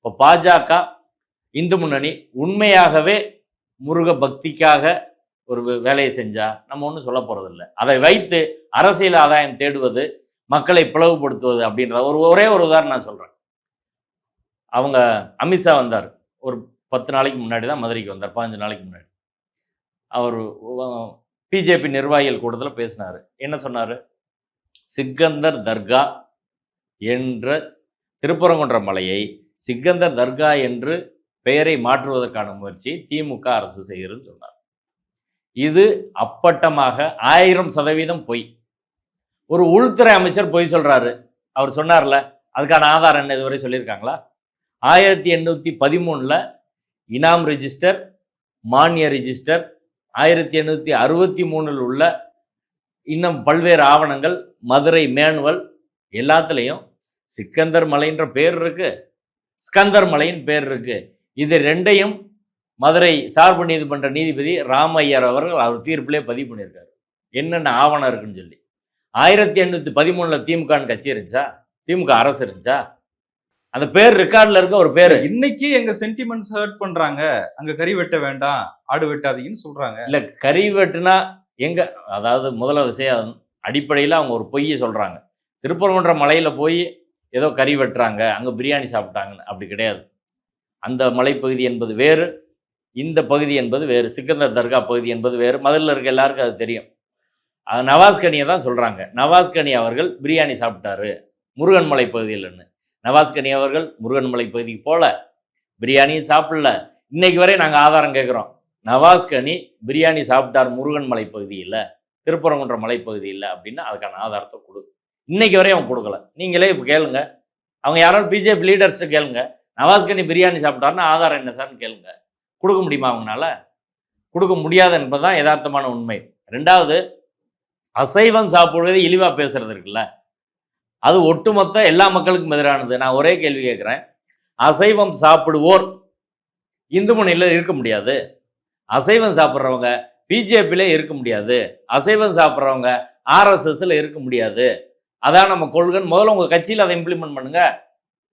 இப்போ பாஜக, இந்து முன்னணி உண்மையாகவே முருக பக்திக்காக ஒரு வேலையை செஞ்சா நம்ம ஒன்றும் சொல்ல போறதில்லை. அதை வைத்து அரசியல் ஆதாயம் தேடுவது, மக்களை பிளவுபடுத்துவது அப்படின்ற ஒரே ஒரு உதாரணம் நான் சொல்றேன். அவங்க அமித்ஷா வந்தார். ஒரு 10 நாளைக்கு முன்னாடி தான் மதுரைக்கு வந்தார். 15 நாளைக்கு முன்னாடி. அவர் பிஜேபி நிர்வாகிகள் கூட்டத்தில் பேசினார். என்ன சொன்னார்? சிக்கந்தர் தர்கா என்ற திருப்பரங்குன்றம் மலையை சிக்கந்தர் தர்கா என்று பெயரை மாற்றுவதற்கான முயற்சி திமுக அரசு செய்கிறதுன்னு சொன்னார். இது அப்பட்டமாக 1000% பொய். ஒரு உள்துறை அமைச்சர் பொய் சொல்றாரு. அவர் சொன்னார்ல, அதுக்கான ஆதாரம் என்ன இதுவரை சொல்லியிருக்காங்களா? 1813 இனாம் ரிஜிஸ்டர், மானிய ரிஜிஸ்டர், 1863 உள்ள இன்னும் பல்வேறு ஆவணங்கள், மதுரை மேனுவல் எல்லாத்துலேயும் சிக்கந்தர் மலைன்ற பேர் இருக்கு, ஸ்கந்தர் மலையின் பேர் இருக்கு. இது ரெண்டையும் மதுரை சார்பு நீதிமன்ற நீதிபதி ராமையர் அவர்கள் அவர் தீர்ப்பிலே பதிவு பண்ணியிருக்காரு. என்னென்ன ஆவணம் இருக்குன்னு சொல்லி. 1813 திமுக கட்சி இருந்துச்சா? திமுக அரசு இருந்துச்சா? அந்த பேர் ரெக்கார்ட்ல இருக்க ஒரு பேர். இன்னைக்கு எங்க சென்டிமெண்ட்ஸ் ஹர்ட் பண்றாங்க, அங்க கறி வெட்ட வேண்டாம், ஆடு வெட்டாதீங்கன்னு சொல்றாங்க. இல்ல, கறி வெட்டுனா எங்க, அதாவது முதல்ல விஷயம் அடிப்படையில் அவங்க ஒரு பொய்யை சொல்றாங்க. திருப்பரங்குன்ற மலையில போய் ஏதோ கறி வெட்டுறாங்க, அங்க பிரியாணி சாப்பிட்டாங்கன்னு. அப்படி கிடையாது. அந்த மலைப்பகுதி என்பது வேறு, இந்த பகுதி என்பது வேறு. சிக்கந்தர் தர்கா பகுதி என்பது வேறு. மதுரையில் இருக்க எல்லாருக்கும் அது தெரியும். நவாஸ்கனியை தான் சொல்றாங்க. நவாஸ்கனி அவர்கள் பிரியாணி சாப்பிட்டாரு முருகன் மலை பகுதியில்னு. நவாஸ்கனி அவர்கள் முருகன் மலை பகுதிக்கு போல, பிரியாணியும் சாப்பிடல. இன்னைக்கு வரை நாங்கள் ஆதாரம் கேட்குறோம். நவாஸ்கனி பிரியாணி சாப்பிட்டார் முருகன் மலை பகுதியில், திருப்பரங்குன்ற மலைப்பகுதியில் அப்படின்னா அதுக்கான ஆதாரத்தை கொடு. இன்னைக்கு வரை அவன் கொடுக்கல. நீங்களே இப்போ கேளுங்க, அவங்க யாராவது பிஜேபி லீடர்ஸ்ட்டு கேளுங்க, நவாஸ்கனி பிரியாணி சாப்பிட்டாருன்னா ஆதாரம் என்ன சார்னு கேளுங்க. கொடுக்க முடியுமா அவங்களால? கொடுக்க முடியாது என்பதுதான் யதார்த்தமான உண்மை. ரெண்டாவது, அசைவம் சாப்பிடுவது இழிவாக பேசுறது இருக்குல்ல, அது ஒட்டுமொத்த எல்லா மக்களுக்கும் எதிரானது. நான் ஒரே கேள்வி கேட்குறேன். அசைவம் சாப்பிடுவோர் இந்து முன்னணியில் இருக்க முடியாது, அசைவம் சாப்பிட்றவங்க பிஜேபியிலே இருக்க முடியாது, அசைவம் சாப்பிட்றவங்க ஆர்எஸ்எஸ்ல இருக்க முடியாது. அதான் நம்ம கொள்கைன்னு முதல்ல உங்கள் கட்சியில் அதை இம்ப்ளிமெண்ட் பண்ணுங்க.